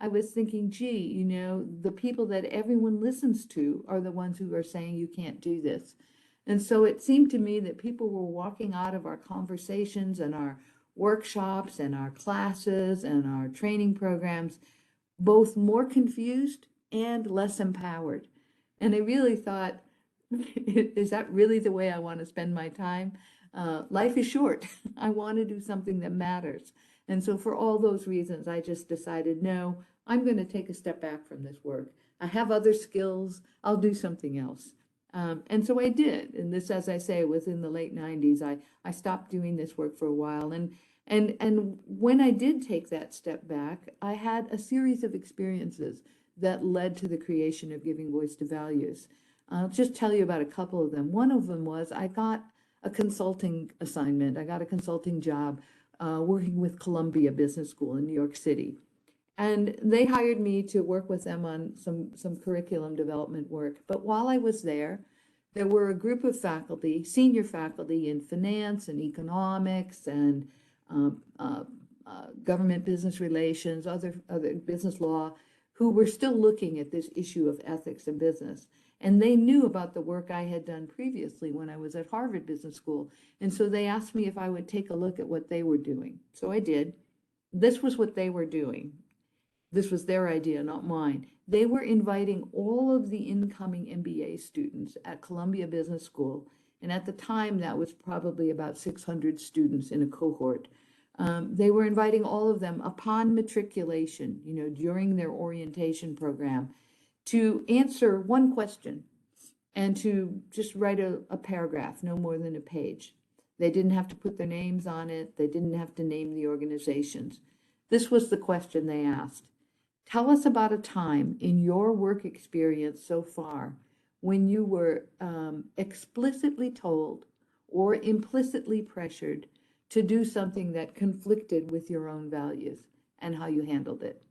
I was thinking, gee, you know, the people that everyone listens to are the ones who are saying you can't do this. And so it seemed to me that people were walking out of our conversations and our workshops and our classes and our training programs both more confused and less empowered. And I really thought, is that really the way I want to spend my time? Life is short. I want to do something that matters. And so for all those reasons, I just decided, no, I'm going to take a step back from this work. I have other skills. I'll do something else. And so I did. And this, as I say, was in the late 90s. I stopped doing this work for a while. And when I did take that step back, I had a series of experiences that led to the creation of Giving Voice to Values. I'll just tell you about a couple of them. One of them was I got a consulting assignment. I got a consulting job working with Columbia Business School in New York City. And they hired me to work with them on some curriculum development work. But while I was there were a group of faculty, senior faculty in finance and economics and government business relations, other business law, who were still looking at this issue of ethics in business. And they knew about the work I had done previously when I was at Harvard Business School. And so they asked me if I would take a look at what they were doing. So I did. This was what they were doing. This was their idea, not mine. They were inviting all of the incoming MBA students at Columbia Business School. And at the time, that was probably about 600 students in a cohort. They were inviting all of them upon matriculation, you know, during their orientation program, to answer one question and to just write a paragraph, no more than a page. They didn't have to put their names on it. They didn't have to name the organizations. This was the question they asked. Tell us about a time in your work experience so far when you were explicitly told or implicitly pressured to do something that conflicted with your own values and how you handled it.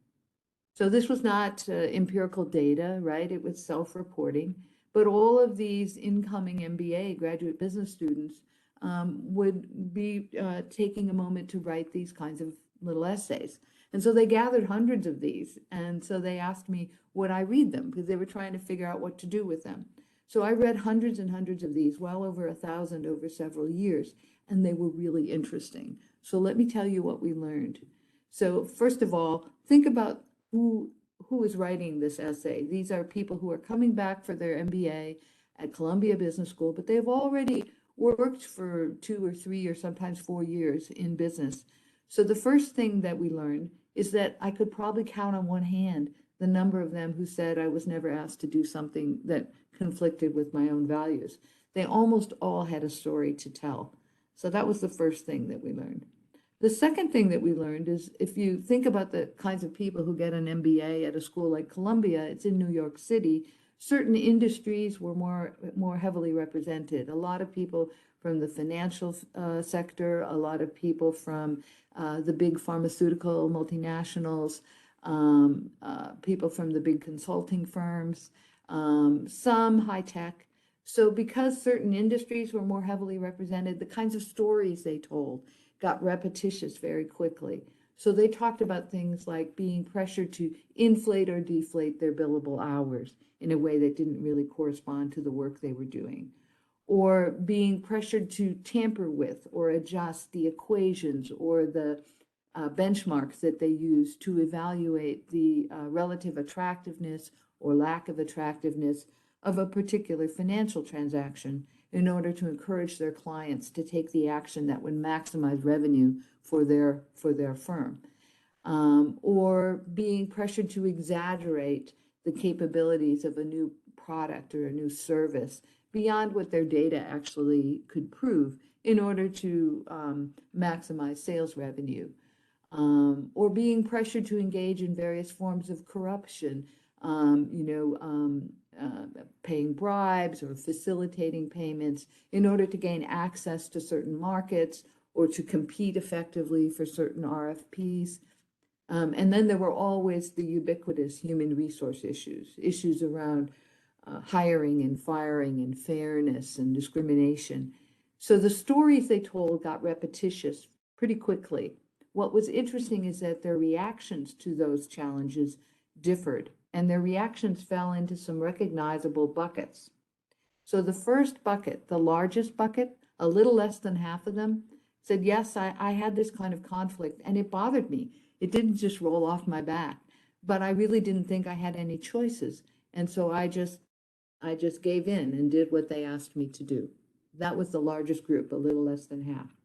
So this was not empirical data, right? It was self-reporting. But all of these incoming MBA graduate business students would be taking a moment to write these kinds of little essays. And so they gathered hundreds of these. And so they asked me, would I read them? Because they were trying to figure out what to do with them. So I read hundreds and hundreds of these, well over 1,000 over several years, and they were really interesting. So let me tell you what we learned. So first of all, think about who is writing this essay. These are people who are coming back for their MBA at Columbia Business School, but they've already worked for 2 or 3 or sometimes 4 years in business. So the first thing that we learned is that I could probably count on one hand the number of them who said I was never asked to do something that conflicted with my own values. They almost all had a story to tell. So that was the first thing that we learned. The second thing that we learned is if you think about the kinds of people who get an MBA at a school like Columbia, it's in New York City, certain industries were more heavily represented. A lot of people from the financial sector, a lot of people from the big pharmaceutical multinationals, people from the big consulting firms, some high tech. So because certain industries were more heavily represented, the kinds of stories they told got repetitious very quickly. So they talked about things like being pressured to inflate or deflate their billable hours in a way that didn't really correspond to the work they were doing, or being pressured to tamper with or adjust the equations or the benchmarks that they use to evaluate the relative attractiveness or lack of attractiveness of a particular financial transaction in order to encourage their clients to take the action that would maximize revenue for their firm, or being pressured to exaggerate the capabilities of a new product or a new service beyond what their data actually could prove in order to maximize sales revenue, or being pressured to engage in various forms of corruption, paying bribes or facilitating payments in order to gain access to certain markets or to compete effectively for certain RFPs. And then there were always the ubiquitous human resource issues around hiring and firing and fairness and discrimination. So the stories they told got repetitious pretty quickly. what was interesting is that their reactions to those challenges differed, and their reactions fell into some recognizable buckets. So the first bucket, the largest bucket, a little less than half of them said, yes, I had this kind of conflict and it bothered me. It didn't just roll off my back, but I really didn't think I had any choices. And so I just gave in and did what they asked me to do. That was the largest group, a little less than half.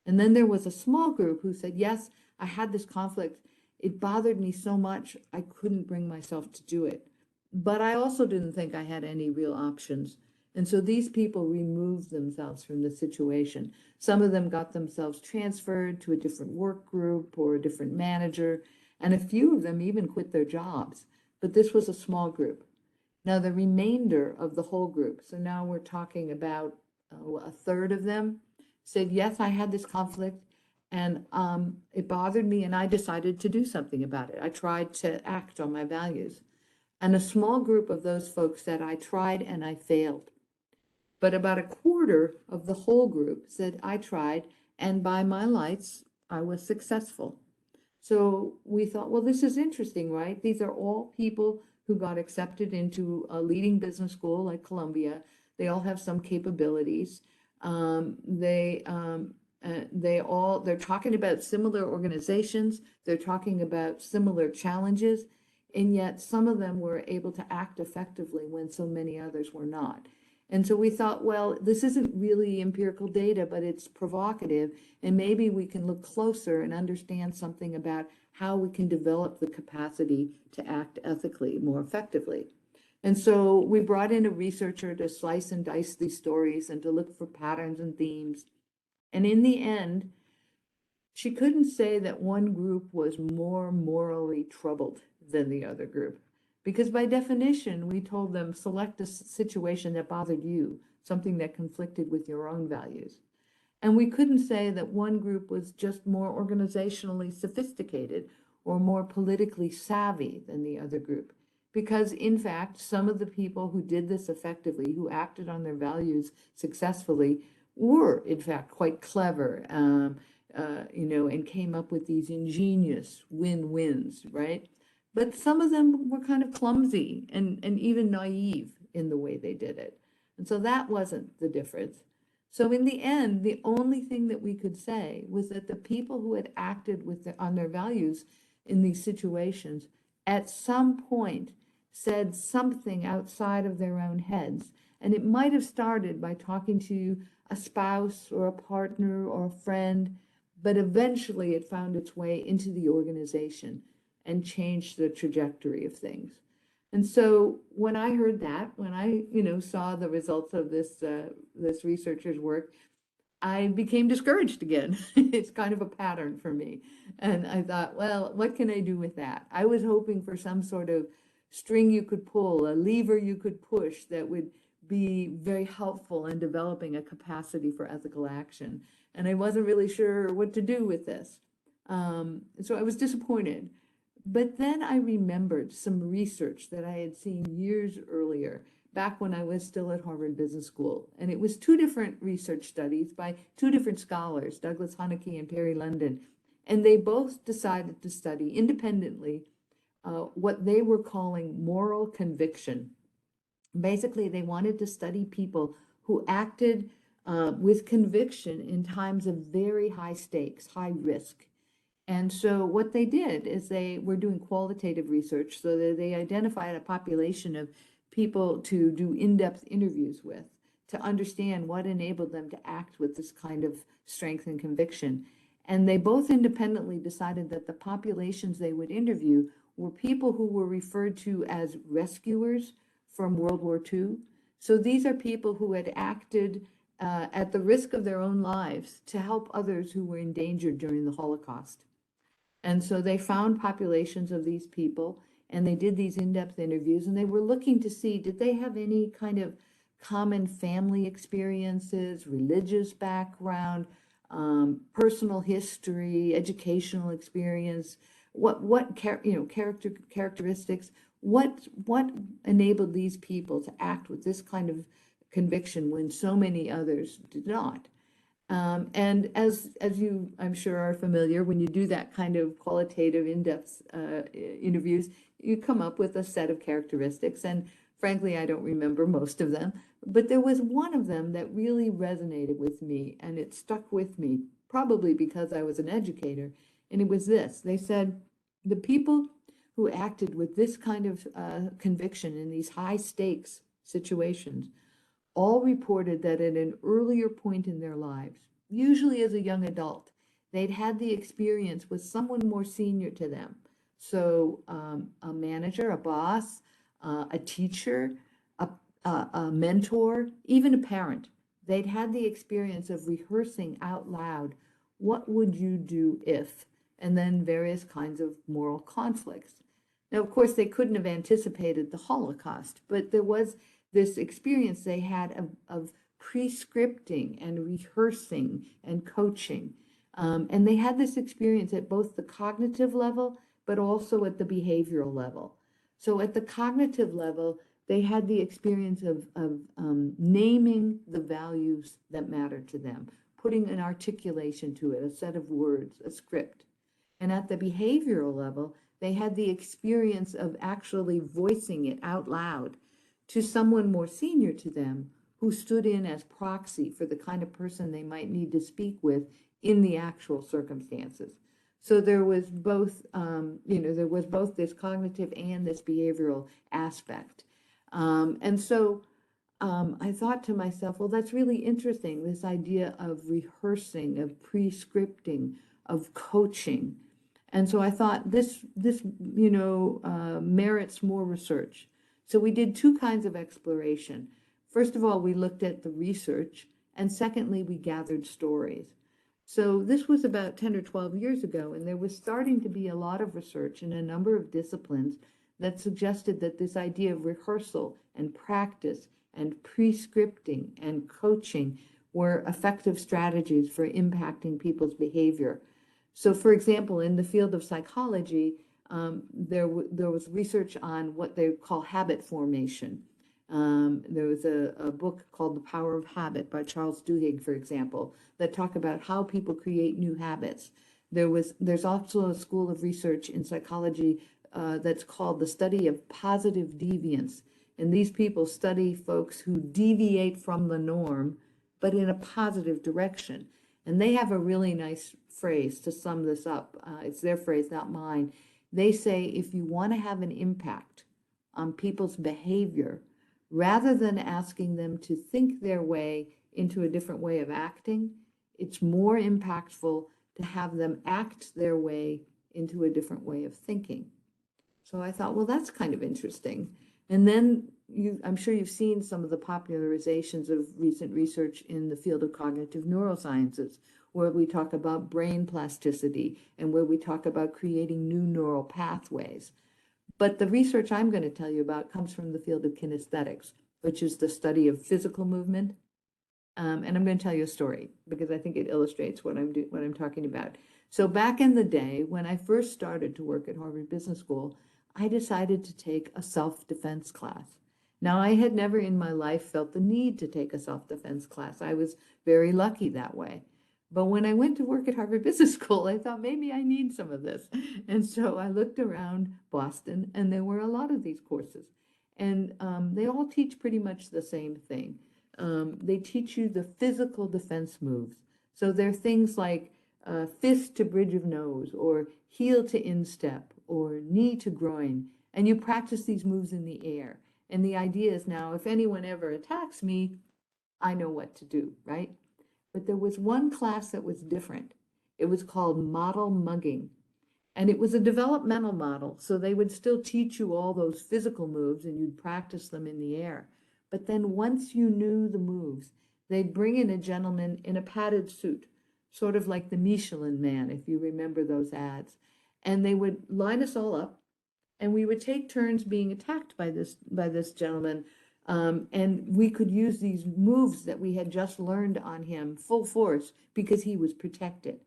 And then there was a small group who said, yes, I had this conflict. It bothered me so much, I couldn't bring myself to do it. But I also didn't think I had any real options. And so these people removed themselves from the situation. Some of them got themselves transferred to a different work group or a different manager, and a few of them even quit their jobs. But this was a small group. Now, the remainder of the whole group, so now we're talking about a third of them, said, yes, I had this conflict and it bothered me and I decided to do something about it. I tried to act on my values. And a small group of those folks said, I tried and I failed. But about a quarter of the whole group said, I tried, and by my lights, I was successful. So we thought, well, this is interesting, right? These are all people who got accepted into a leading business school like Columbia. They all have some capabilities. They're talking about similar organizations. They're talking about similar challenges. And yet some of them were able to act effectively when so many others were not. And so we thought, well, this isn't really empirical data, but it's provocative. And maybe we can look closer and understand something about how we can develop the capacity to act ethically more effectively. And so we brought in a researcher to slice and dice these stories and to look for patterns and themes. And in the end, she couldn't say that one group was more morally troubled than the other group. Because by definition, we told them, select a situation that bothered you, something that conflicted with your own values. And we couldn't say that one group was just more organizationally sophisticated or more politically savvy than the other group. Because in fact, some of the people who did this effectively, who acted on their values successfully, were in fact quite clever, and came up with these ingenious win-wins, right? But some of them were kind of clumsy and even naive in the way they did it. And so that wasn't the difference. So in the end, the only thing that we could say was that the people who had acted on their values in these situations at some point said something outside of their own heads. And it might have started by talking to a spouse or a partner or a friend, but eventually it found its way into the organization and changed the trajectory of things. And so when I heard that, when I, saw the results of this researcher's work, I became discouraged again. It's kind of a pattern for me. And I thought, well, what can I do with that? I was hoping for some sort of string you could pull, a lever you could push that would be very helpful in developing a capacity for ethical action. And I wasn't really sure what to do with this. So I was disappointed. But then I remembered some research that I had seen years earlier, back when I was still at Harvard Business School. And it was two different research studies by two different scholars, Douglas Hunneke and Perry London. And they both decided to study independently what they were calling moral conviction. Basically, they wanted to study people who acted with conviction in times of very high stakes, high risk. And so what they did is they were doing qualitative research, so that they identified a population of people to do in-depth interviews with, to understand what enabled them to act with this kind of strength and conviction. And they both independently decided that the populations they would interview were people who were referred to as rescuers from World War II. So these are people who had acted at the risk of their own lives to help others who were endangered during the Holocaust. And so they found populations of these people and they did these in-depth interviews, and they were looking to see, did they have any kind of common family experiences, religious background, personal history, educational experience, characteristics, what enabled these people to act with this kind of conviction when so many others did not. And as you, I'm sure, are familiar, when you do that kind of qualitative, in-depth interviews, you come up with a set of characteristics. And frankly, I don't remember most of them, but there was one of them that really resonated with me, and it stuck with me, probably because I was an educator. And it was this: they said, the people who acted with this kind of conviction in these high stakes situations all reported that at an earlier point in their lives, usually as a young adult, they'd had the experience with someone more senior to them. So a manager, a boss, a teacher, a, a mentor, even a parent. They'd had the experience of rehearsing out loud, what would you do if? And then various kinds of moral conflicts. Now, of course, they couldn't have anticipated the Holocaust, but there was this experience they had of pre-scripting and rehearsing and coaching. And they had this experience at both the cognitive level, but also at the behavioral level. So at the cognitive level, they had the experience of naming the values that matter to them, putting an articulation to it, a set of words, a script. And at the behavioral level, they had the experience of actually voicing it out loud to someone more senior to them who stood in as proxy for the kind of person they might need to speak with in the actual circumstances. So there was both, there was both this cognitive and this behavioral aspect. And so I thought to myself, well, that's really interesting, this idea of rehearsing, of pre-scripting, of coaching. And so I thought this merits more research. So we did two kinds of exploration. First of all, we looked at the research, and secondly, we gathered stories. So this was about 10 or 12 years ago, and there was starting to be a lot of research in a number of disciplines that suggested that this idea of rehearsal and practice and pre-scripting and coaching were effective strategies for impacting people's behavior. So, for example, in the field of psychology, there was research on what they call habit formation. There was a book called The Power of Habit by Charles Duhigg, for example, that talk about how people create new habits. There's also a school of research in psychology that's called the study of positive deviance. And these people study folks who deviate from the norm, but in a positive direction. And they have a really nice phrase to sum this up. It's their phrase, not mine. They say, if you want to have an impact on people's behavior, rather than asking them to think their way into a different way of acting, it's more impactful to have them act their way into a different way of thinking. So I thought, well, that's kind of interesting. And then I'm sure you've seen some of the popularizations of recent research in the field of cognitive neurosciences, where we talk about brain plasticity and where we talk about creating new neural pathways. But the research I'm going to tell you about comes from the field of kinesthetics, which is the study of physical movement. And I'm going to tell you a story because I think it illustrates what I'm talking about. So back in the day, when I first started to work at Harvard Business School, I decided to take a self-defense class. Now, I had never in my life felt the need to take a self-defense class. I was very lucky that way. But when I went to work at Harvard Business School, I thought maybe I need some of this. And so I looked around Boston, and there were a lot of these courses. And they all teach pretty much the same thing. They teach you the physical defense moves. So they're things like fist to bridge of nose, or heel to instep, or knee to groin. And you practice these moves in the air. And the idea is now, if anyone ever attacks me, I know what to do, right? But there was one class that was different. It was called model mugging. And it was a developmental model. So they would still teach you all those physical moves and you'd practice them in the air. But then once you knew the moves, they'd bring in a gentleman in a padded suit, sort of like the Michelin Man, if you remember those ads. And they would line us all up, and we would take turns being attacked by this gentleman. And we could use these moves that we had just learned on him full force because he was protected.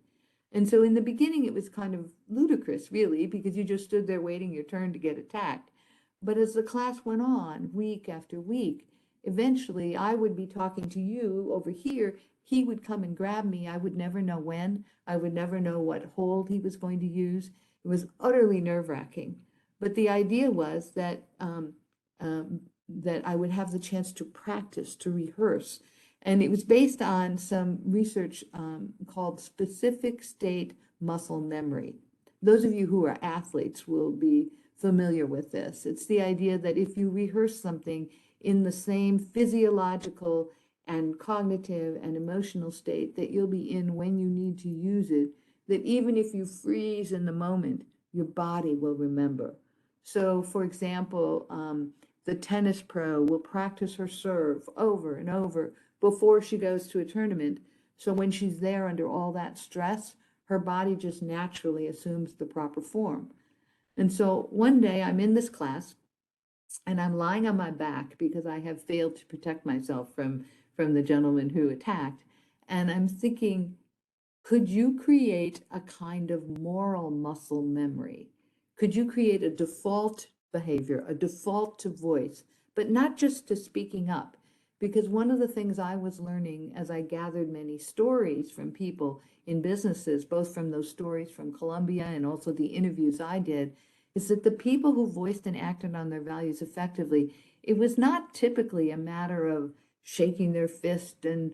And so in the beginning, it was kind of ludicrous, really, because you just stood there waiting your turn to get attacked. But as the class went on, week after week, eventually I would be talking to you over here, he would come and grab me. I would never know when. I would never know what hold he was going to use. It was utterly nerve-wracking. But the idea was that I would have the chance to practice, to rehearse. And it was based on some research called specific state muscle memory. Those of you who are athletes will be familiar with this. It's the idea that if you rehearse something in the same physiological and cognitive and emotional state that you'll be in when you need to use it, that even if you freeze in the moment, your body will remember. So, for example, the tennis pro will practice her serve over and over before she goes to a tournament. So when she's there under all that stress, her body just naturally assumes the proper form. And so one day I'm in this class and I'm lying on my back because I have failed to protect myself from the gentleman who attacked. And I'm thinking, could you create a kind of moral muscle memory? Could you create a default behavior, a default to voice, but not just to speaking up? Because one of the things I was learning as I gathered many stories from people in businesses, both from those stories from Columbia and also the interviews I did, is that the people who voiced and acted on their values effectively, it was not typically a matter of shaking their fist and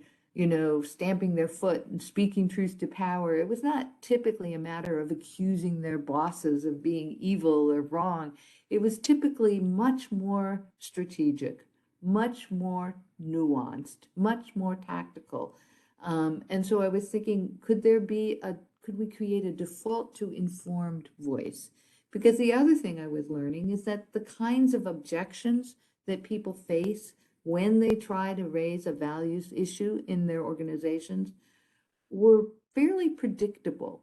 stamping their foot and speaking truth to power. It was not typically a matter of accusing their bosses of being evil or wrong. It was typically much more strategic, much more nuanced, much more tactical. And so I was thinking, could we create a default to informed voice? Because the other thing I was learning is that the kinds of objections that people face when they try to raise a values issue in their organizations were fairly predictable.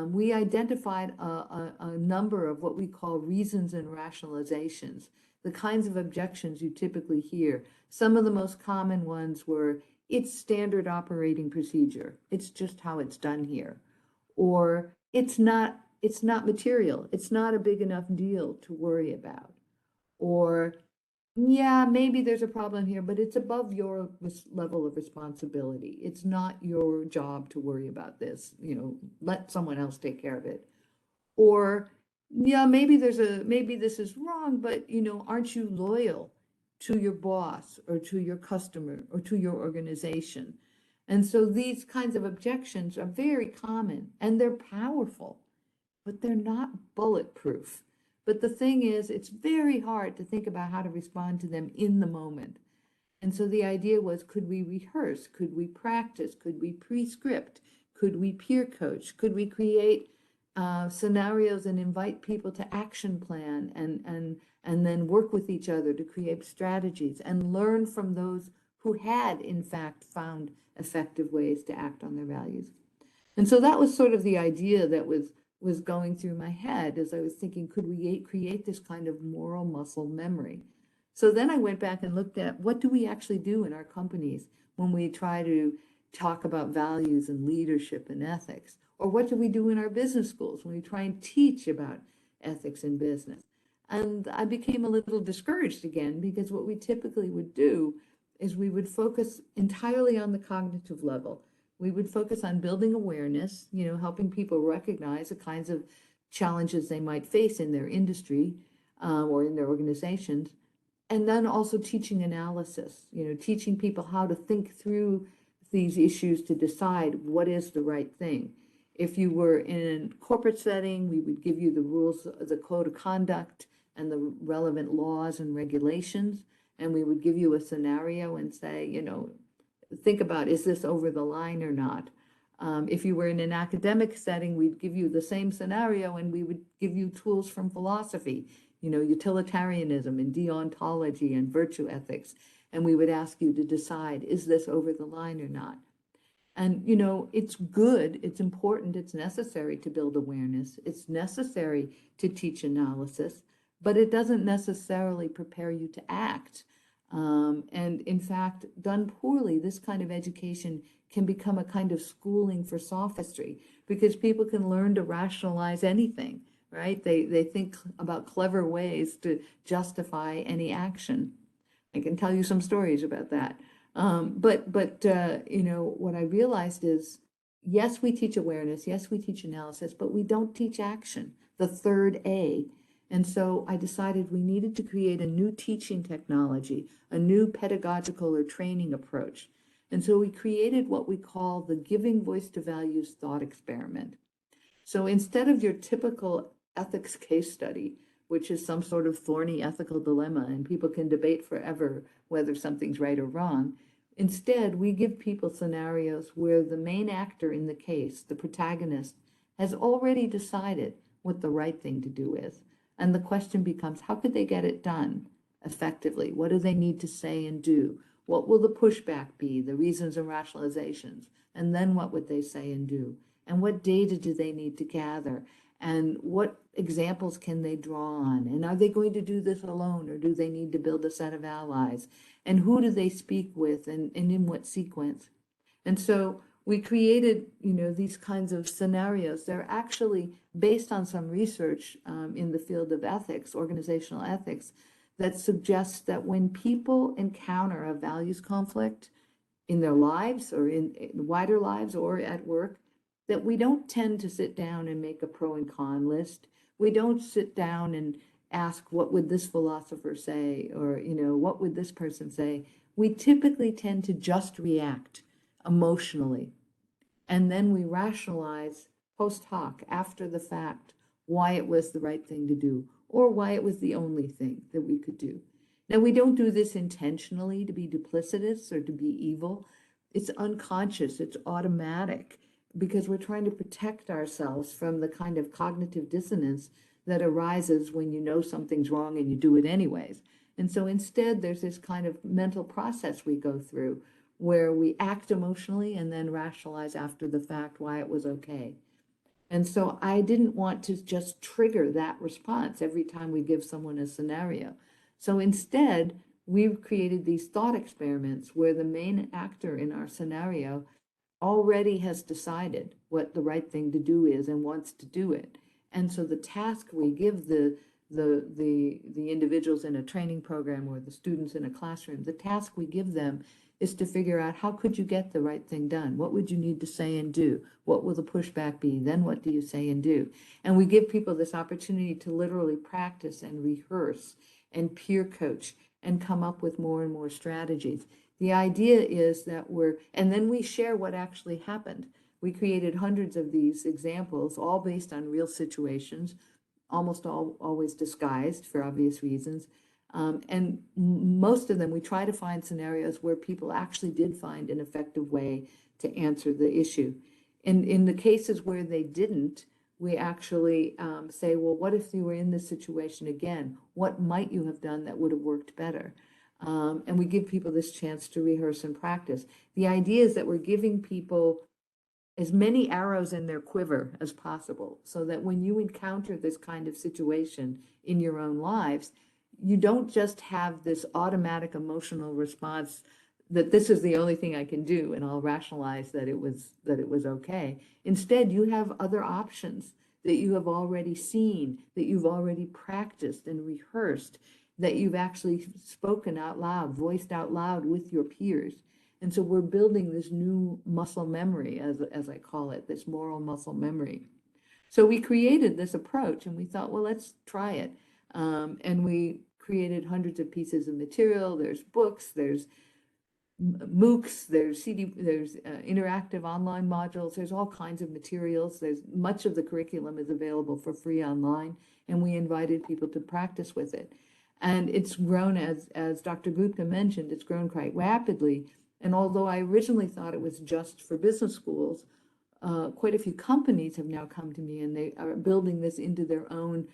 We identified a number of what we call reasons and rationalizations, the kinds of objections you typically hear. Some of the most common ones were, it's standard operating procedure. It's just how it's done here. Or it's not material. It's not a big enough deal to worry about. Or, yeah, maybe there's a problem here, but it's above your level of responsibility. It's not your job to worry about this. Let someone else take care of it. Or, yeah, maybe this is wrong, but aren't you loyal to your boss or to your customer or to your organization? And so these kinds of objections are very common and they're powerful, but they're not bulletproof. But the thing is, it's very hard to think about how to respond to them in the moment. And so the idea was, could we rehearse? Could we practice? Could we pre-script? Could we peer coach? Could we create scenarios and invite people to action plan and then work with each other to create strategies and learn from those who had, in fact, found effective ways to act on their values? And so that was sort of the idea that was going through my head as I was thinking, could we create this kind of moral muscle memory? So then I went back and looked at, what do we actually do in our companies when we try to talk about values and leadership and ethics? Or what do we do in our business schools when we try and teach about ethics in business? And I became a little discouraged again, because what we typically would do is we would focus entirely on the cognitive level. We would focus on building awareness, helping people recognize the kinds of challenges they might face in their industry or in their organizations. And then also teaching analysis, teaching people how to think through these issues to decide what is the right thing. If you were in a corporate setting, we would give you the rules, the code of conduct and the relevant laws and regulations. And we would give you a scenario and say, think about, is this over the line or not? If you were in an academic setting, we'd give you the same scenario and we would give you tools from philosophy, utilitarianism and deontology and virtue ethics. And we would ask you to decide, is this over the line or not? And, it's good, it's important, it's necessary to build awareness. It's necessary to teach analysis, but it doesn't necessarily prepare you to act. And in fact, done poorly, this kind of education can become a kind of schooling for sophistry, because people can learn to rationalize anything, right? They think about clever ways to justify any action. I can tell you some stories about that. You know, what I realized is, yes, we teach awareness, yes, we teach analysis, but we don't teach action, the third A. And so I decided we needed to create a new teaching technology, a new pedagogical or training approach. And so we created what we call the Giving Voice to Values thought experiment. So instead of your typical ethics case study, which is some sort of thorny ethical dilemma and people can debate forever whether something's right or wrong, instead we give people scenarios where the main actor in the case, the protagonist, has already decided what the right thing to do is. And the question becomes, how could they get it done effectively? What do they need to say and do? What will the pushback be, the reasons and rationalizations? And then what would they say and do? And what data do they need to gather? And what examples can they draw on? And are they going to do this alone, or do they need to build a set of allies? And who do they speak with, and in what sequence? And so we created, you know, these kinds of scenarios. They're actually based on some research in the field of ethics, organizational ethics, that suggests that when people encounter a values conflict in their lives or in wider lives or at work, that we don't tend to sit down and make a pro and con list. We don't sit down and ask, what would this philosopher say? Or, you know, what would this person say? We typically tend to just react emotionally. And then we rationalize post hoc, after the fact, why it was the right thing to do, or why it was the only thing that we could do. Now, we don't do this intentionally to be duplicitous or to be evil. It's unconscious, it's automatic, because we're trying to protect ourselves from the kind of cognitive dissonance that arises when you know something's wrong and you do it anyways. And so instead, there's this kind of mental process we go through where we act emotionally and then rationalize after the fact why it was okay. And so I didn't want to just trigger that response every time we give someone a scenario. So instead, we've created these thought experiments where the main actor in our scenario already has decided what the right thing to do is and wants to do it. And so the task we give the individuals in a training program or the students in a classroom, the task we give them is to figure out, how could you get the right thing done? What would you need to say and do? What will the pushback be? Then what do you say and do? And we give people this opportunity to literally practice and rehearse and peer coach and come up with more and more strategies. The idea is that and then we share what actually happened. We created hundreds of these examples, all based on real situations, almost always disguised for obvious reasons. And most of them, we try to find scenarios where people actually did find an effective way to answer the issue. In the cases where they didn't, we actually say, well, what if you were in this situation again? What might you have done that would have worked better? And we give people this chance to rehearse and practice. The idea is that we're giving people as many arrows in their quiver as possible, so that when you encounter this kind of situation in your own lives, you don't just have this automatic emotional response that this is the only thing I can do and I'll rationalize that it was okay. Instead, you have other options that you have already seen, that you've already practiced and rehearsed, that you've actually spoken out loud, voiced out loud with your peers. And so we're building this new muscle memory, as I call it, this moral muscle memory. So we created this approach and we thought, well, let's try it. And we created hundreds of pieces of material. There's books, there's MOOCs, there's interactive online modules, there's all kinds of materials. There's much of the curriculum is available for free online, and we invited people to practice with it. And it's grown, as Dr. Gupta mentioned, it's grown quite rapidly. And although I originally thought it was just for business schools, quite a few companies have now come to me and they are building this into their own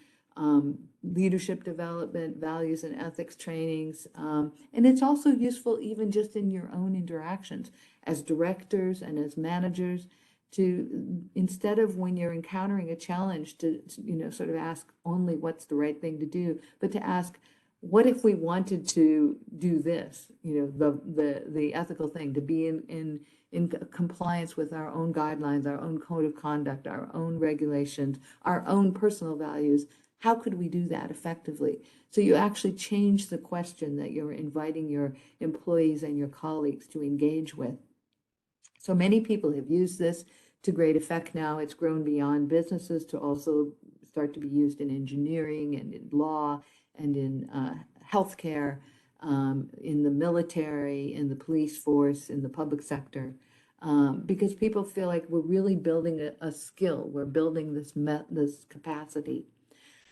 leadership development, values and ethics trainings. And it's also useful even just in your own interactions as directors and as managers, to, instead of when you're encountering a challenge, to, you know, sort of ask only what's the right thing to do, but to ask, what if we wanted to do this, you know, the ethical thing, to be in compliance with our own guidelines, our own code of conduct, our own regulations, our own personal values. How could we do that effectively? So you actually change the question that you're inviting your employees and your colleagues to engage with. So many people have used this to great effect now. It's grown beyond businesses to also start to be used in engineering and in law and in healthcare, in the military, in the police force, in the public sector, because people feel like we're really building a skill. We're building this capacity.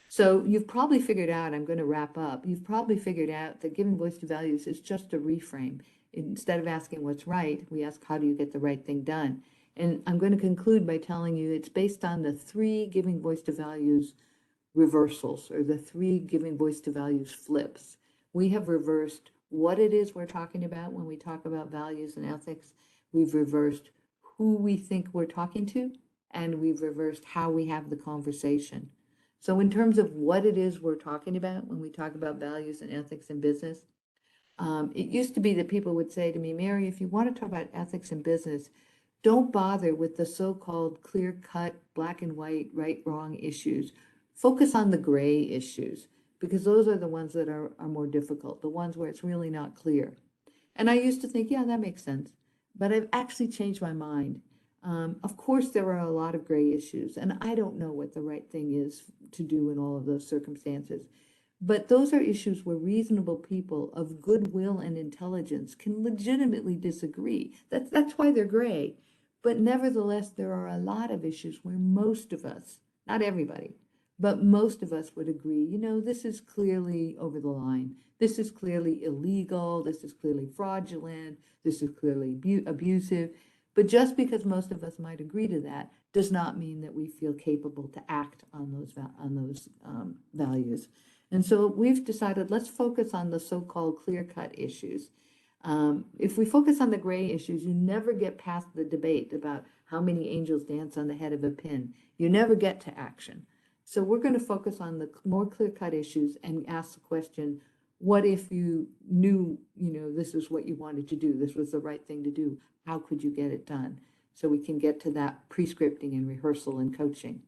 So you've probably figured out, I'm going to wrap up, you've probably figured out that giving voice to values is just a reframe. Instead of asking what's right, we ask, how do you get the right thing done? And I'm going to conclude by telling you it's based on the 3 giving voice to values reversals, or the 3 giving voice to values flips. We have reversed what it is we're talking about when we talk about values and ethics. We've reversed who we think we're talking to, and we've reversed how we have the conversation. So in terms of what it is we're talking about when we talk about values and ethics in business, it used to be that people would say to me, Mary, if you want to talk about ethics in business, don't bother with the so-called clear-cut, black and white, right, wrong issues. Focus on the gray issues, because those are the ones that are more difficult, the ones where it's really not clear. And I used to think, yeah, that makes sense. But I've actually changed my mind. Of course, there are a lot of gray issues, and I don't know what the right thing is to do in all of those circumstances. But those are issues where reasonable people of goodwill and intelligence can legitimately disagree. That's why they're gray. But nevertheless, there are a lot of issues where most of us, not everybody, but most of us would agree, you know, this is clearly over the line. This is clearly illegal. This is clearly fraudulent. This is clearly abusive. But just because most of us might agree to that does not mean that we feel capable to act on those values. And so we've decided, let's focus on the so-called clear-cut issues. If we focus on the gray issues, you never get past the debate about how many angels dance on the head of a pin. You never get to action. So we're going to focus on the more clear-cut issues and ask the question, what if you knew, this is what you wanted to do, this was the right thing to do, how could you get it done? So we can get to that pre-scripting and rehearsal and coaching.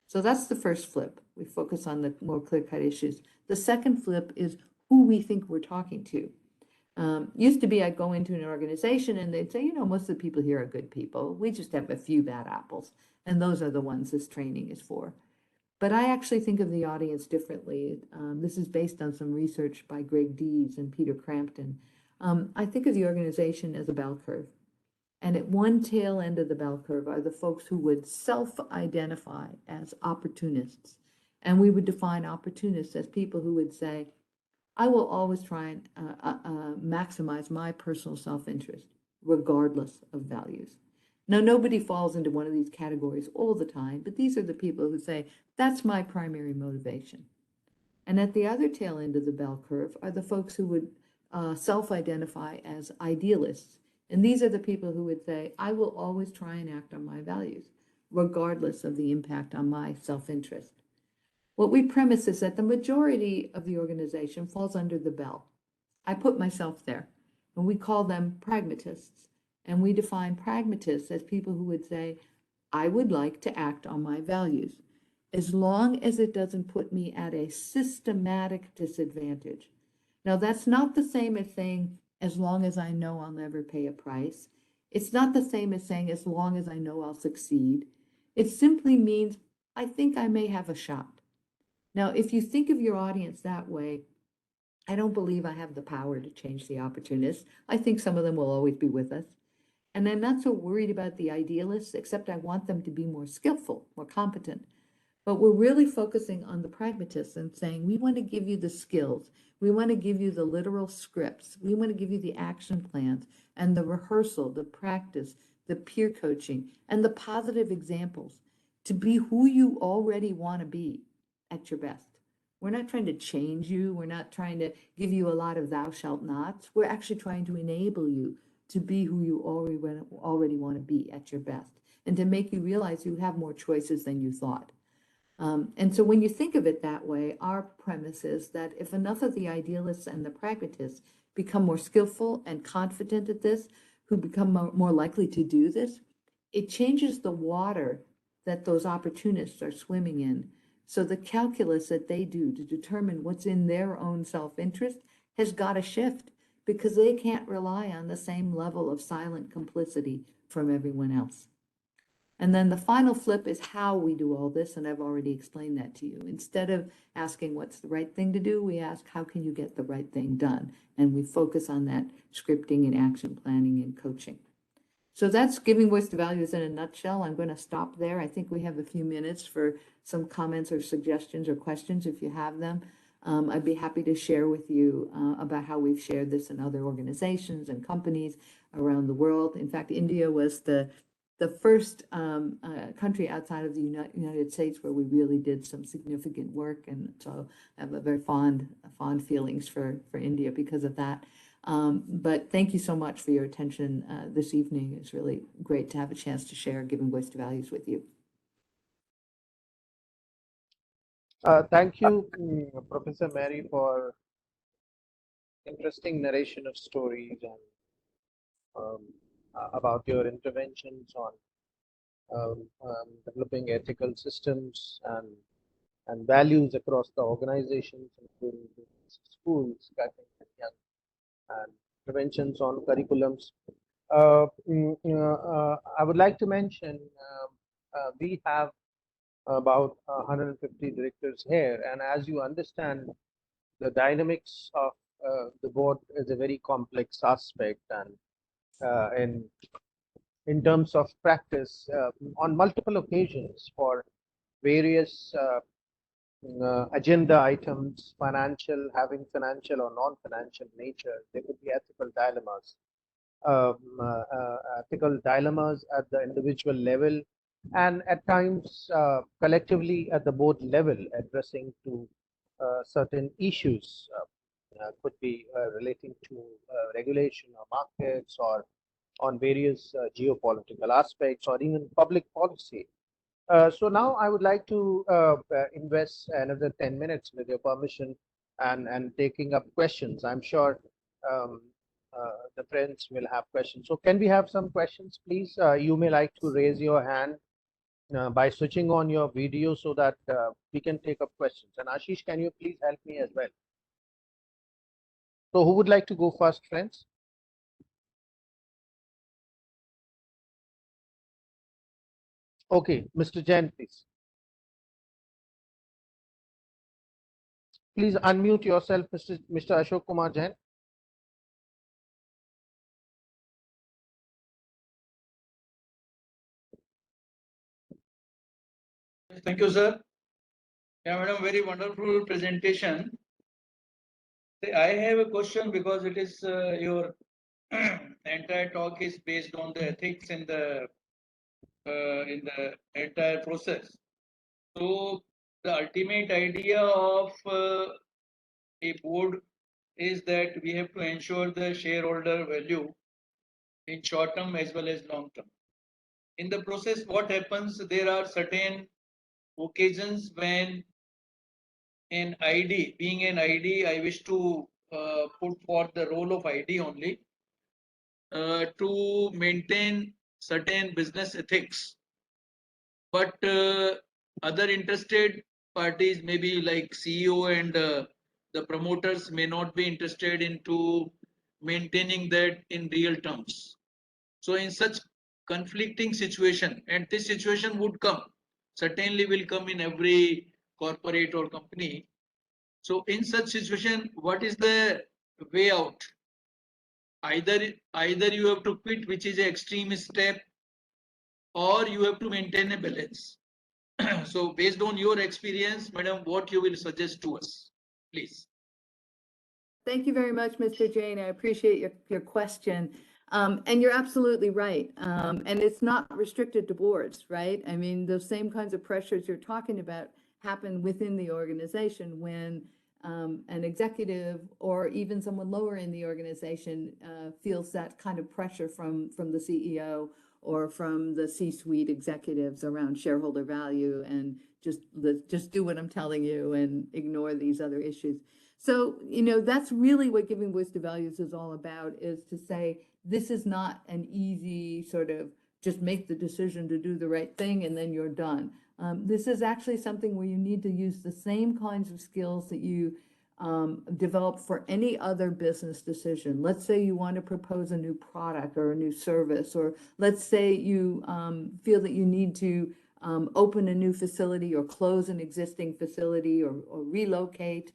So that's the first flip. We focus on the more clear-cut issues. The second flip is who we think we're talking to. Used to be I'd go into an organization and they'd say, most of the people here are good people. We just have a few bad apples. And those are the ones this training is for. But I actually think of the audience differently. This is based on some research by Greg Dees and Peter Crampton. I think of the organization as a bell curve. And at one tail end of the bell curve are the folks who would self-identify as opportunists. And we would define opportunists as people who would say, I will always try and maximize my personal self-interest, regardless of values. Now, nobody falls into one of these categories all the time, but these are the people who say, that's my primary motivation. And at the other tail end of the bell curve are the folks who would self-identify as idealists. And these are the people who would say, I will always try and act on my values, regardless of the impact on my self-interest. What we premise is that the majority of the organization falls under the bell. I put myself there, and we call them pragmatists. And we define pragmatists as people who would say, I would like to act on my values, as long as it doesn't put me at a systematic disadvantage. Now, that's not the same as saying, as long as I know I'll never pay a price. It's not the same as saying, as long as I know I'll succeed. It simply means, I think I may have a shot. Now, if you think of your audience that way, I don't believe I have the power to change the opportunists. I think some of them will always be with us. And I'm not so worried about the idealists, except I want them to be more skillful, more competent. But we're really focusing on the pragmatists and saying, we want to give you the skills. We want to give you the literal scripts. We want to give you the action plans and the rehearsal, the practice, the peer coaching, and the positive examples to be who you already want to be at your best. We're not trying to change you. We're not trying to give you a lot of thou shalt nots. We're actually trying to enable you to be who you already want to be at your best, and to make you realize you have more choices than you thought. And so when you think of it that way, our premise is that if enough of the idealists and the pragmatists become more skillful and confident at this, who become more likely to do this, it changes the water that those opportunists are swimming in So the calculus that they do to determine what's in their own self-interest has got to shift because they can't rely on the same level of silent complicity from everyone else. And then the final flip is how we do all this, and I've already explained that to you. Instead of asking what's the right thing to do, we ask how can you get the right thing done? And we focus on that scripting and action planning and coaching. So that's giving voice to values in a nutshell. I'm going to stop there. I think we have a few minutes for some comments or suggestions or questions if you have them. I'd be happy to share with you about how we've shared this in other organizations and companies around the world. In fact, India was the first country outside of the United States where we really did some significant work, and so I have a very fond feelings for India because of that. But thank you so much for your attention this evening. It's really great to have a chance to share Giving Voice to Values with you. Thank you, Professor Mary, for interesting narration of stories and about your interventions on developing ethical systems and values across the organizations, including schools, and interventions on curriculums. I would like to mention we have about 150 directors here, and as you understand, the dynamics of the board is a very complex aspect, and in terms of practice, on multiple occasions for various agenda items, having financial or non-financial nature, there could be ethical dilemmas at the individual level, and at times collectively at the board level, addressing to certain issues. Could be relating to regulation or markets, or on various geopolitical aspects, or even public policy. So now I would like to invest another 10 minutes with your permission and taking up questions. I'm sure the friends will have questions. So can we have some questions, please? You may like to raise your hand by switching on your video so that we can take up questions. And Ashish, can you please help me as well? So who would like to go first, friends? Okay, Mr. Jain, please. Please unmute yourself, Mr. Ashok Kumar Jain. Thank you, sir. Yeah, madam, very wonderful presentation. I have a question because it is your entire talk is based on the ethics in the entire process. So the ultimate idea of a board is that we have to ensure the shareholder value in short term as well as long term. In the process, what happens? There are certain occasions when an ID, being an ID, I wish to put for the role of ID only to maintain certain business ethics. But other interested parties, maybe like CEO and the promoters, may not be interested into maintaining that in real terms. So in such conflicting situation, and this situation would come, certainly will come in every corporate or company. So in such situation, what is the way out? Either you have to quit, which is an extreme step, or you have to maintain a balance. So based on your experience, madam, what you will suggest to us, please? Thank you very much, Mr. Jain. I appreciate your question. And you're absolutely right. And it's not restricted to boards, right? I mean, those same kinds of pressures you're talking about happen within the organization when an executive or even someone lower in the organization feels that kind of pressure from the CEO or from the C-suite executives around shareholder value and just do what I'm telling you and ignore these other issues. So, that's really what Giving Voice to Values is all about, is to say, this is not an easy sort of just make the decision to do the right thing and then you're done. This is actually something where you need to use the same kinds of skills that you develop for any other business decision. Let's say you want to propose a new product or a new service, or let's say you feel that you need to open a new facility or close an existing facility or relocate,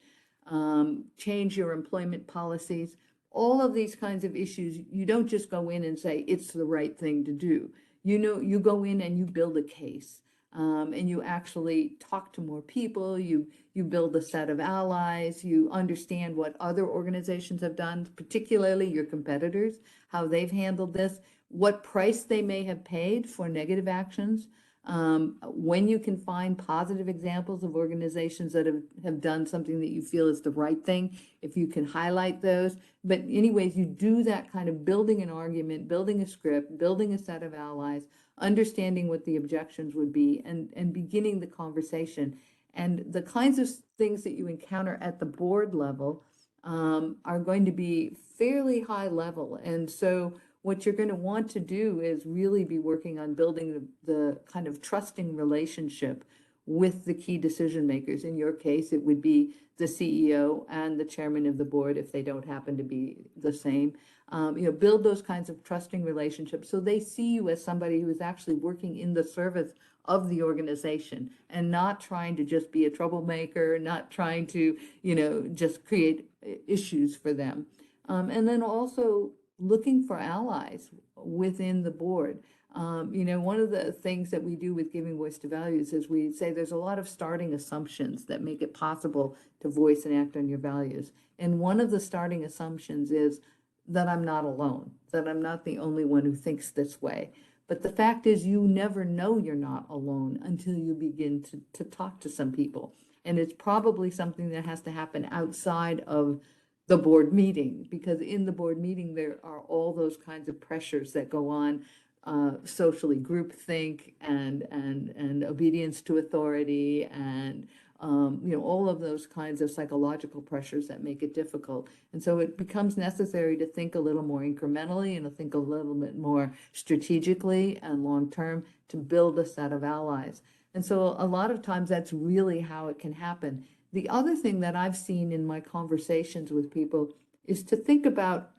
change your employment policies. All of these kinds of issues, you don't just go in and say it's the right thing to do. You go in and you build a case. And you actually talk to more people, you build a set of allies, you understand what other organizations have done, particularly your competitors, how they've handled this, what price they may have paid for negative actions. When you can find positive examples of organizations that have done something that you feel is the right thing, if you can highlight those. But anyways, you do that kind of building an argument, building a script, building a set of allies, understanding what the objections would be, and beginning the conversation. And the kinds of things that you encounter at the board level are going to be fairly high level. And so what you're going to want to do is really be working on building the kind of trusting relationship with the key decision makers. In your case, it would be the CEO and the chairman of the board if they don't happen to be the same. Build those kinds of trusting relationships so they see you as somebody who is actually working in the service of the organization and not trying to just be a troublemaker, not trying to, just create issues for them. And then also looking for allies within the board. One of the things that we do with Giving Voice to Values is we say there's a lot of starting assumptions that make it possible to voice and act on your values. And one of the starting assumptions is that I'm not alone, that I'm not the only one who thinks this way. But the fact is, you never know you're not alone until you begin to talk to some people. And it's probably something that has to happen outside of the board meeting, because in the board meeting, there are all those kinds of pressures that go on, socially, groupthink and obedience to authority, and all of those kinds of psychological pressures that make it difficult. And so it becomes necessary to think a little more incrementally and to think a little bit more strategically and long-term to build a set of allies. And so a lot of times that's really how it can happen. The other thing that I've seen in my conversations with people is to think about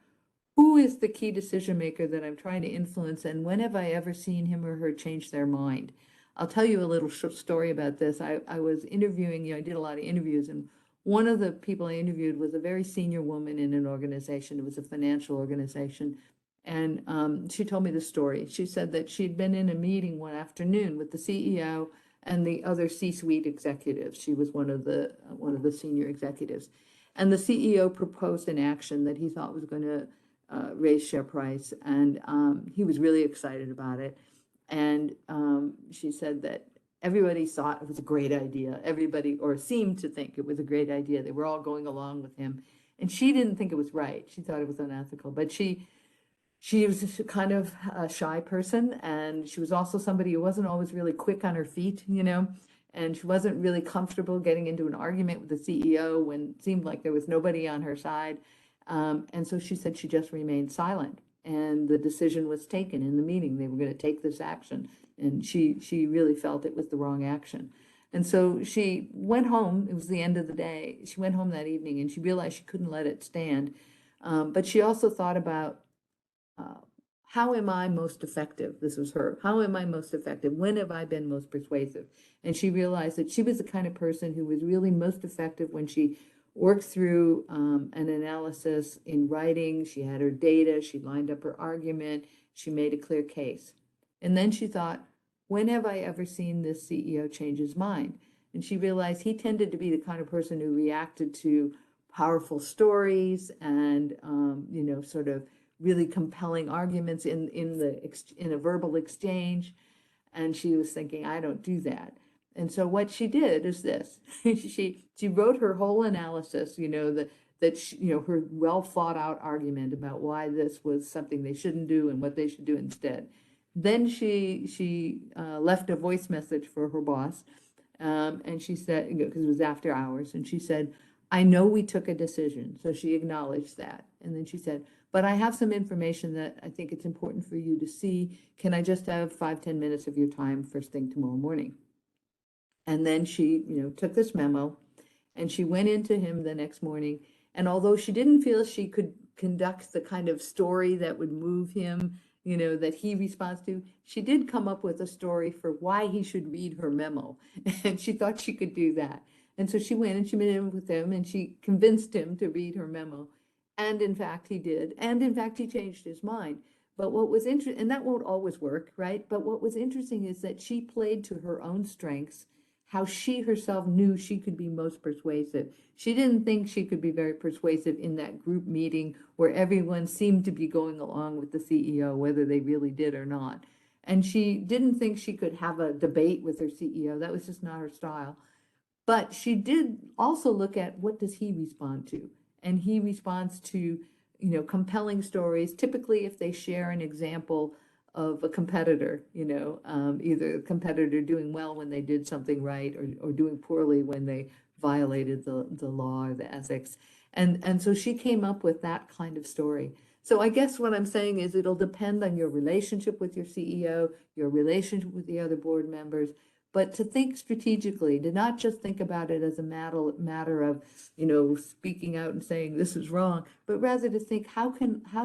who is the key decision maker that I'm trying to influence, and when have I ever seen him or her change their mind? I'll tell you a little short story about this. I was interviewing, I did a lot of interviews, and one of the people I interviewed was a very senior woman in an organization. It was a financial organization. And she told me the story. She said that she'd been in a meeting one afternoon with the CEO and the other C-suite executives. She was one of the senior executives. And the CEO proposed an action that he thought was going to raise share price. And he was really excited about it. And she said that everybody thought it was a great idea. Everybody, or seemed to think it was a great idea. They were all going along with him. And she didn't think it was right. She thought it was unethical. But she was just kind of a shy person. And she was also somebody who wasn't always really quick on her feet, and she wasn't really comfortable getting into an argument with the CEO when it seemed like there was nobody on her side. And so she said she just remained silent. And the decision was taken in the meeting. They were going to take this action. And she really felt it was the wrong action. And so she went home. It was the end of the day. She went home that evening and she realized she couldn't let it stand. But she also thought about how am I most effective? This was her. How am I most effective? When have I been most persuasive? And she realized that she was the kind of person who was really most effective when she worked through an analysis in writing. She had her data, she lined up her argument, she made a clear case. And then she thought, when have I ever seen this CEO change his mind? And she realized he tended to be the kind of person who reacted to powerful stories and, sort of really compelling arguments in a verbal exchange. And she was thinking, I don't do that. And so what she did is this: she wrote her whole analysis, her well thought out argument about why this was something they shouldn't do and what they should do instead. Then she left a voice message for her boss, and she said, because it was after hours, and she said, I know we took a decision. So she acknowledged that. And then she said, but I have some information that I think it's important for you to see. Can I just have 5-10 minutes of your time first thing tomorrow morning? And then she, took this memo and she went into him the next morning. And although she didn't feel she could conduct the kind of story that would move him, that he responds to, she did come up with a story for why he should read her memo. And she thought she could do that. And so she went and she met in with him and she convinced him to read her memo. And in fact, he did. And in fact, he changed his mind. But what was interesting, and that won't always work, right? But what was interesting is that she played to her own strengths, how she herself knew she could be most persuasive. She didn't think she could be very persuasive in that group meeting where everyone seemed to be going along with the CEO, whether they really did or not. And she didn't think she could have a debate with her CEO. That was just not her style. But she did also look at what does he respond to? And he responds to, compelling stories, typically if they share an example of a competitor, either a competitor doing well when they did something right or doing poorly when they violated the law or the ethics. And so she came up with that kind of story. So I guess what I'm saying is it'll depend on your relationship with your CEO, your relationship with the other board members, but to think strategically, to not just think about it as a matter of, speaking out and saying this is wrong, but rather to think how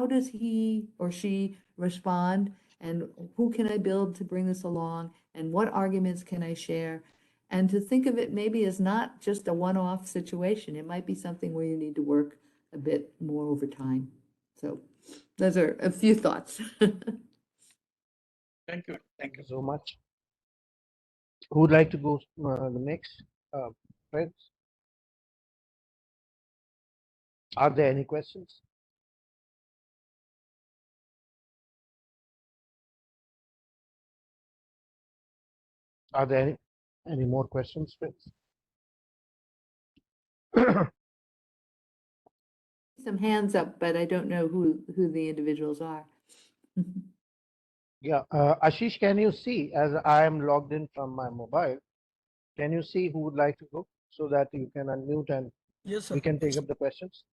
does he or she respond, and who can I build to bring this along, and what arguments can I share, and to think of it maybe as not just a one-off situation. It might be something where you need to work a bit more over time. So those are a few thoughts. Thank you. Thank you so much. Who would like to go the next? Friends? Are there any questions? Are there any more questions, friends? Some hands up, but I don't know who the individuals are. Yeah, Ashish, can you see, as I am logged in from my mobile, can you see who would like to go so that you can unmute and Yes, sir. we can take up the questions?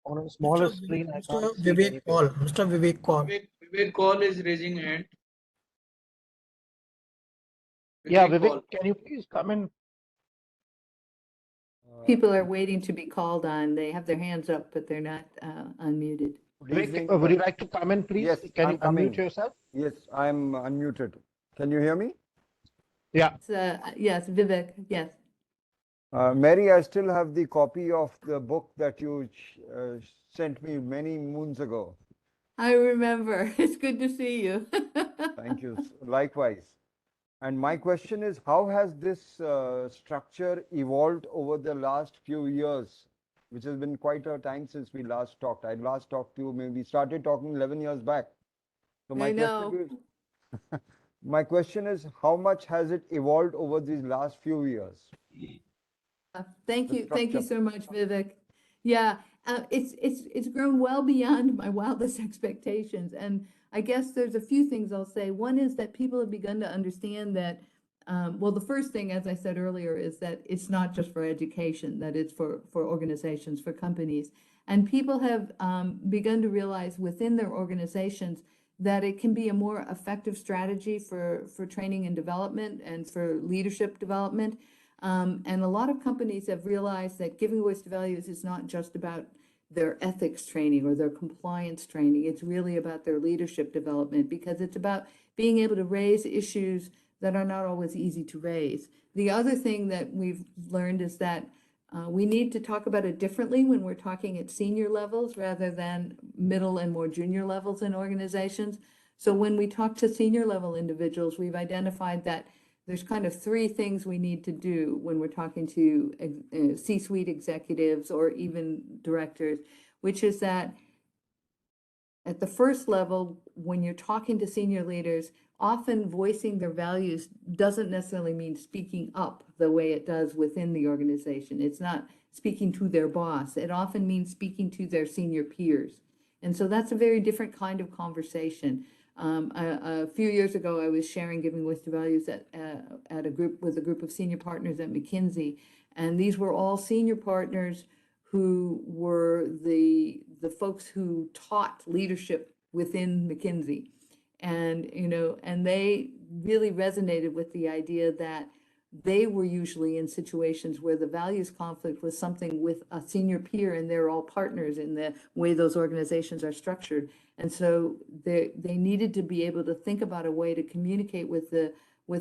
On a smaller screen, I Mr. can't see Vivek any Kaul. picture. Mr. Vivek Kaul. Vivek Kaul is raising hand. Yeah, Vivek Vivek, Kaul. can you please come in? People are waiting to be called on. They have their hands up, but they're not unmuted. Good evening. Vivek, would you like to come in, please? Yes, Can you I'm coming. unmute yourself? Yes, I'm unmuted. Can you hear me? Yeah. Yes, Vivek, yes. Mary, I still have the copy of the book that you sent me many moons ago. I remember. It's good to see you. Thank you. Likewise. And my question is, how has this structure evolved over the last few years, which has been quite a time since we last talked. I last talked to you, maybe we started talking 11 years back. So I know. My question is, how much has it evolved over these last few years? Thank The you. Thank you structure. so much, Vivek. Yeah, it's grown well beyond my wildest expectations. And I guess there's a few things I'll say. One is that people have begun to understand that, well, the first thing, as I said earlier, is that it's not just for education, that it's for organizations, for companies. And people have begun to realize within their organizations that it can be a more effective strategy for training and development and for leadership development. And a lot of companies have realized that giving voice to values is not just about their ethics training or their compliance training. It's really about their leadership development, because it's about being able to raise issues that are not always easy to raise. The other thing that we've learned is that we need to talk about it differently when we're talking at senior levels rather than middle and more junior levels in organizations. So when we talk to senior level individuals, we've identified that there's kind of three things we need to do when we're talking to C-suite executives or even directors, which is that at the first level, when you're talking to senior leaders, often voicing their values doesn't necessarily mean speaking up the way it does within the organization. It's not speaking to their boss. It often means speaking to their senior peers. And so that's a very different kind of conversation. A few years ago, I was sharing Giving Voice to Values at a group of senior partners at McKinsey, and these were all senior partners who were the folks who taught leadership within McKinsey. And, and they really resonated with the idea that they were usually in situations where the values conflict was something with a senior peer, and they're all partners in the way those organizations are structured. And so they needed to be able to think about a way to communicate with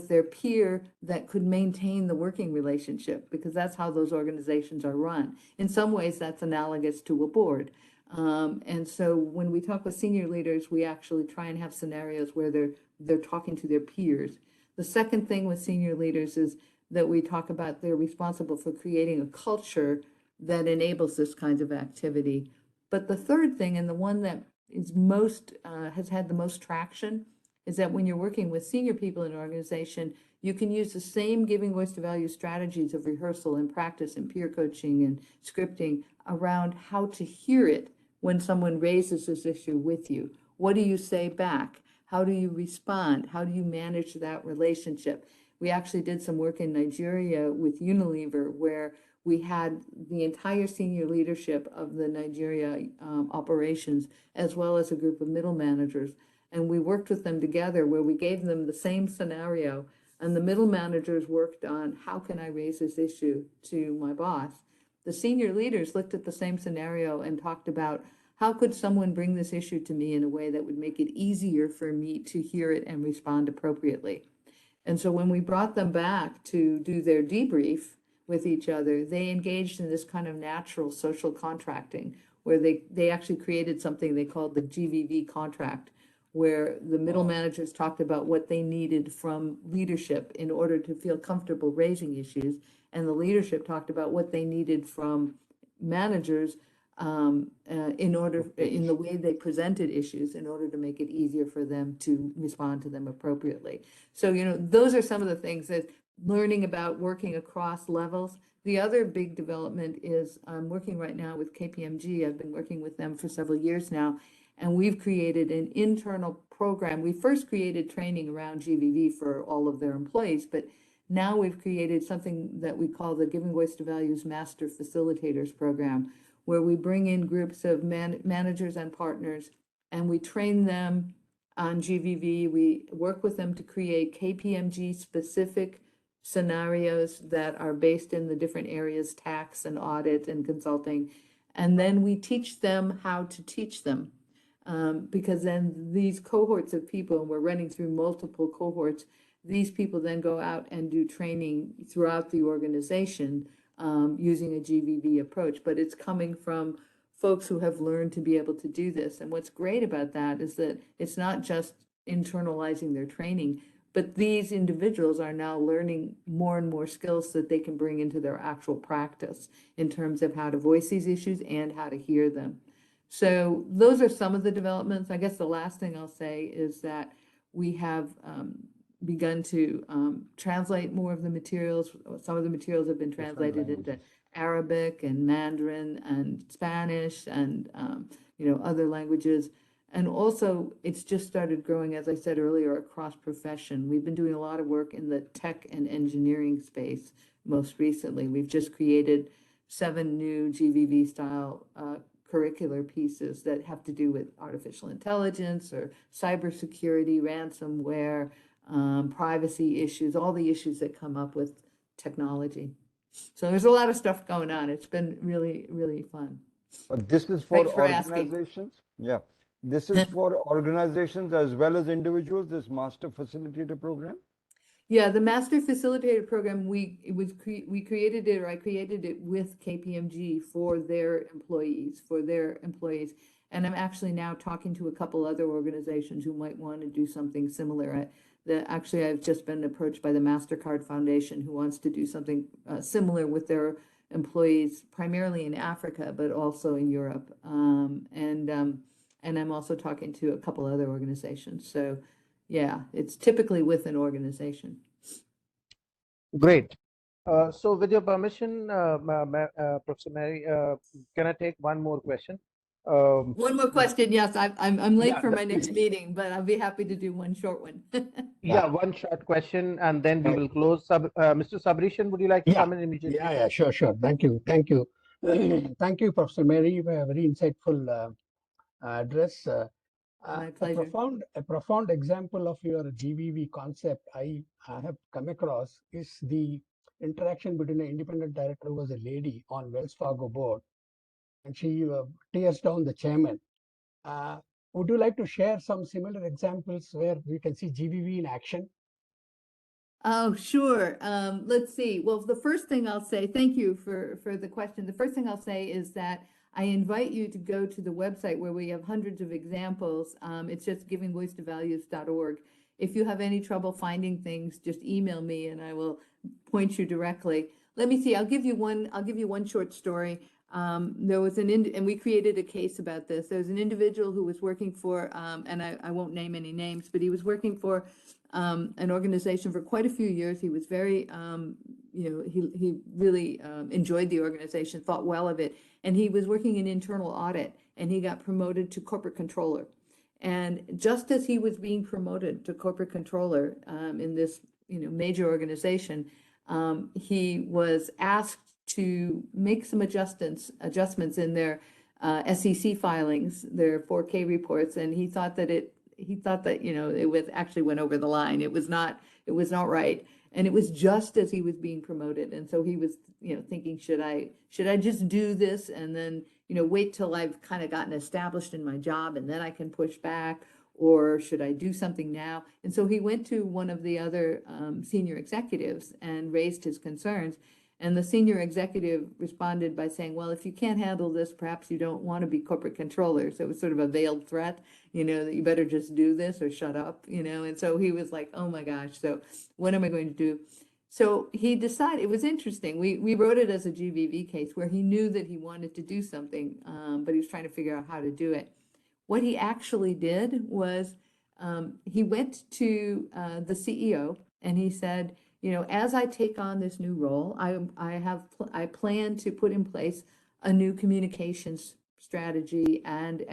their peer that could maintain the working relationship, because that's how those organizations are run. In some ways, that's analogous to a board. And so when we talk with senior leaders, we actually try and have scenarios where they're talking to their peers. The second thing with senior leaders is that we talk about they're responsible for creating a culture that enables this kind of activity. But the third thing, and the one that is most has had the most traction, is that when you're working with senior people in an organization, you can use the same giving voice to value strategies of rehearsal and practice and peer coaching and scripting around how to hear it when someone raises this issue with you. What do you say back? How do you respond? How do you manage that relationship? We actually did some work in Nigeria with Unilever, where we had the entire senior leadership of the Nigeria operations, as well as a group of middle managers. And we worked with them together, where we gave them the same scenario. And the middle managers worked on, how can I raise this issue to my boss? The senior leaders looked at the same scenario and talked about, how could someone bring this issue to me in a way that would make it easier for me to hear it and respond appropriately? And so when we brought them back to do their debrief with each other, they engaged in this kind of natural social contracting, where they actually created something they called the GVV contract, where the middle managers talked about what they needed from leadership in order to feel comfortable raising issues, and the leadership talked about what they needed from managers in the way they presented issues, in order to make it easier for them to respond to them appropriately. So, those are some of the things that learning about working across levels. The other big development is I'm working right now with KPMG. I've been working with them for several years now, and we've created an internal program. We first created training around GVV for all of their employees, but now we've created something that we call the Giving Voice to Values Master Facilitators Program, where we bring in groups of managers and partners, and we train them on GVV. We work with them to create KPMG specific scenarios that are based in the different areas, tax and audit and consulting. And then we teach them how to teach them. Because then these cohorts of people, and we're running through multiple cohorts, these people then go out and do training throughout the organization using a GVV approach. But it's coming from folks who have learned to be able to do this. And what's great about that is that it's not just internalizing their training, but these individuals are now learning more and more skills that they can bring into their actual practice in terms of how to voice these issues and how to hear them. So those are some of the developments. I guess the last thing I'll say is that we have begun to translate more of the materials. Some of the materials have been translated into Arabic and Mandarin and Spanish and other languages. And also, it's just started growing, as I said earlier, across profession. We've been doing a lot of work in the tech and engineering space most recently. We've just created 7 new GVV style curricular pieces that have to do with artificial intelligence or cybersecurity, ransomware, privacy issues, all the issues that come up with technology. So there's a lot of stuff going on. It's been really, really fun. But this is for organizations? Yeah. This is for organizations as well as individuals, this Master Facilitator Program? Yeah, the Master Facilitator Program, I created it with KPMG for their employees, And I'm actually now talking to a couple other organizations who might want to do something similar. Actually, I've just been approached by the MasterCard Foundation, who wants to do something similar with their employees, primarily in Africa, but also in Europe. And I'm also talking to a couple other organizations. So yeah, it's typically with an organization. Great. So with your permission, Professor Mary, can I take one more question? One more question. Yes, I'm late Yeah, for my next meeting, but I'll be happy to do one short one. Yeah, one short question, and then we will close. Mr. Sabrishan, would you like to come in immediately? Yeah, sure. Thank you. Thank you, Professor Mary, for a very insightful address. My A pleasure. profound example of your GVV concept I have come across is the interaction between an independent director who was a lady on Wells Fargo board, and she tears down the chairman. Uh, would you like to share some similar examples where we can see GVV in action? Oh, sure. Let's see. Well, the first thing I'll say, thank you for the question. The first thing I'll say is that I invite you to go to the website where we have hundreds of examples. It's just givingvoicetovalues.org. If you have any trouble finding things, just email me and I will point you directly. Let me see. I'll give you one short story. There was and we created a case about this. There was an individual who was working for, and I won't name any names, but he was working for an organization for quite a few years. He was very, he really enjoyed the organization, thought well of it, and he was working in internal audit, and he got promoted to corporate controller. And just as he was being promoted to corporate controller in this, major organization, he was asked to make some adjustments in their SEC filings, their 4K reports, and he thought that it actually went over the line. It was not right. And it was just as he was being promoted. And so he was, thinking, should I just do this and then, wait till I've kind of gotten established in my job and then I can push back, or should I do something now? And so he went to one of the other senior executives and raised his concerns. And the senior executive responded by saying, well, if you can't handle this, perhaps you don't want to be corporate controller. So it was sort of a veiled threat, that you better just do this or shut up, And so he was like, oh my gosh, so what am I going to do? So he decided, it was interesting. We wrote it as a GVV case where he knew that he wanted to do something, but he was trying to figure out how to do it. What he actually did was he went to the CEO and he said, as I take on this new role, I plan to put in place a new communications strategy and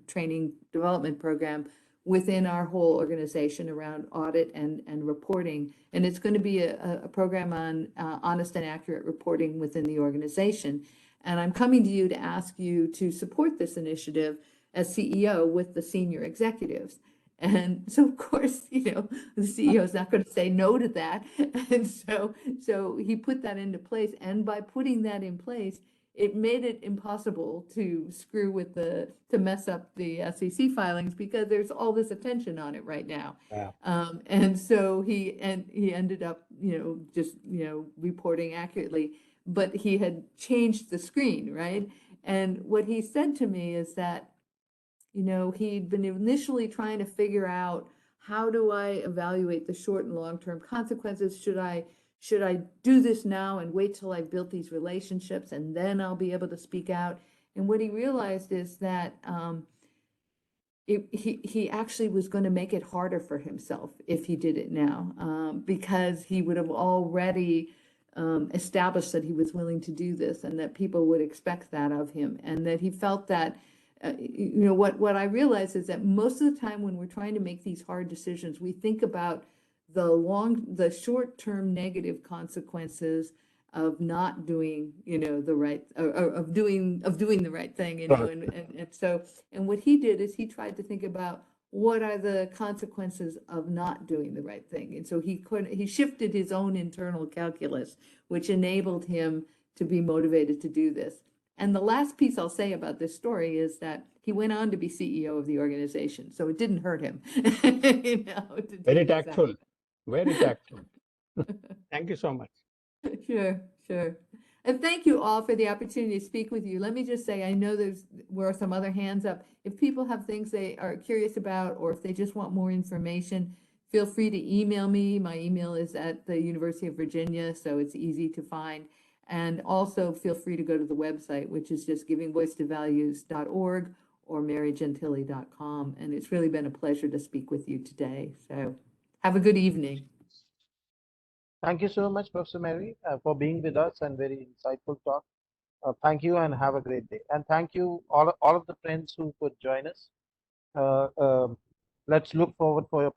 training development program within our whole organization around audit and reporting. And it's going to be a program on honest and accurate reporting within the organization. And I'm coming to you to ask you to support this initiative as CEO with the senior executives. And so, of course, the CEO is not going to say no to that. And so he put that into place. And by putting that in place, it made it impossible to mess up the SEC filings because there's all this attention on it right now. Yeah. And so he ended up, just, reporting accurately, but he had changed the screen, right? And what he said to me is that, he'd been initially trying to figure out, how do I evaluate the short and long-term consequences? Should I do this now and wait till I've built these relationships and then I'll be able to speak out? And what he realized is that he actually was going to make it harder for himself if he did it now, because he would have already established that he was willing to do this and that people would expect that of him, and that he felt that what I realize is that most of the time when we're trying to make these hard decisions, we think about the short-term negative consequences of not doing, the right, or of doing the right thing, and what he did is he tried to think about what are the consequences of not doing the right thing. And so he shifted his own internal calculus, which enabled him to be motivated to do this. And the last piece I'll say about this story is that he went on to be CEO of the organization, so it didn't hurt him. Very tactful. Very tactful. Thank you so much. Sure. And thank you all for the opportunity to speak with you. Let me just say, I know were some other hands up. If people have things they are curious about, or if they just want more information, feel free to email me. My email is at the University of Virginia, so it's easy to find. And also feel free to go to the website, which is just givingvoicetovalues.org or marygentili.com. And it's really been a pleasure to speak with you today. So have a good evening. Thank you so much, Professor Mary, for being with us and very insightful talk. Thank you and have a great day. And thank you all of the friends who could join us. Let's look forward for your